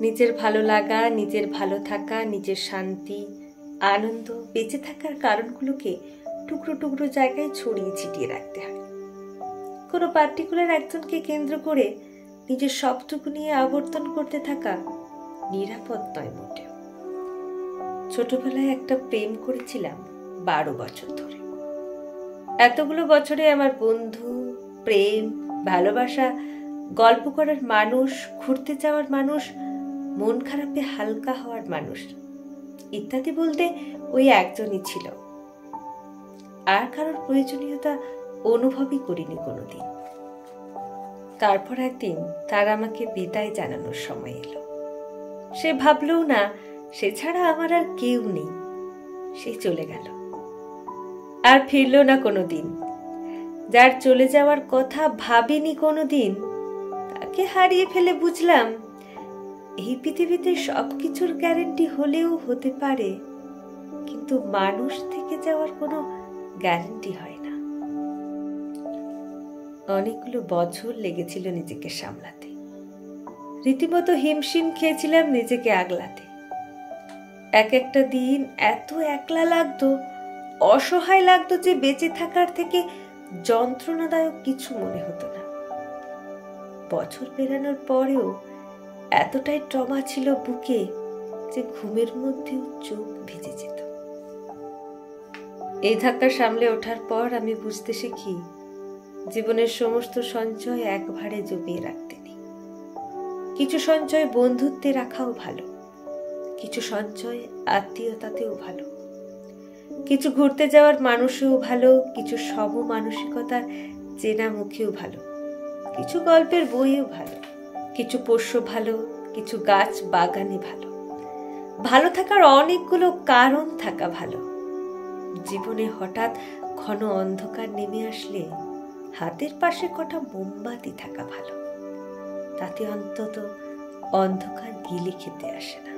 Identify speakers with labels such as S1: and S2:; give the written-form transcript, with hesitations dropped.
S1: নিজের ভালো লাগা, নিজের ভালো থাকা, নিজের শান্তি, আনন্দ, বেঁচে থাকার কারণগুলোকে টুকরো টুকরো জায়গায় ছড়িয়ে ছিটিয়ে রাখতে হয়। কোনো পার্টিকুলার একজনকে কেন্দ্র করে নিজের সবটুকু নিয়ে আবর্তন করতে থাকা নিরাপদ নয় মোটেও। ছোটবেলায় একটা প্রেম করেছিলাম 12 বছর ধরে। এতগুলো বছরে আমার বন্ধু, প্রেম, ভালোবাসা, গল্প করার মানুষ, ঘুরতে যাওয়ার মানুষ, মন খারাপে হালকা হওয়ার মানুষ ইত্যাদি বলতে ওই একজনই ছিল। আর কারোর প্রয়োজনীয়তা অনুভবই করিনি কোনোদিন। তারপর একদিন তার আমাকে বিদায় জানানোর সময় এলো। সে ভাবলেও না সে ছাড়া আমার আর কেউ নেই। সে চলে গেল, আর ফিরল না কোনোদিন। যার চলে যাওয়ার কথা ভাবিনি কোনোদিন, তাকে হারিয়ে ফেলে বুঝলাম এই পৃথিবীতে সবকিছুর গ্যারেন্টি হলেও হতে পারে, কিন্তু মানুষ থেকে যাওয়ার কোনো গ্যারেন্টি হয় না। অনেকগুলো বছর লেগেছিল নিজেকে সামলাতে। রীতিমতো হিমশিম খেয়েছিলাম নিজেকে আগলাতে। এক একটা দিন এত একলা লাগতো, অসহায় লাগতো যে বেঁচে থাকার থেকে যন্ত্রণাদায়ক কিছু মনে হতো না। বছর পেরানোর পরেও এতটাই ট্রমা ছিল বুকে যে ঘুমের মধ্যেও চোখ ভিজে যেত। এই ধাক্কা সামলে ওঠার পর আমি বুঝতে শিখি জীবনের সমস্ত সঞ্চয় একবারে জমিয়ে রাখতে নেই। কিছু সঞ্চয় বন্ধুত্বে রাখাও ভালো, কিছু সঞ্চয় আত্মীয়তাতেও ভালো, কিছু ঘুরতে যাওয়ার মানুষেও ভালো, কিছু সমমানসিকতার চেনা মুখেও ভালো, কিছু গল্পের বইও ভালো, কিছু পোষ্য ভালো, কিছু গাছ বাগানে ভালো। ভালো থাকার অনেকগুলো কারণ থাকা ভালো। জীবনে হঠাৎ ঘন অন্ধকার নেমে আসলে হাতের পাশে কটা মোমবাতি থাকা ভালো। তাতে অন্তত অন্ধকার গিলে খেতে আসে না।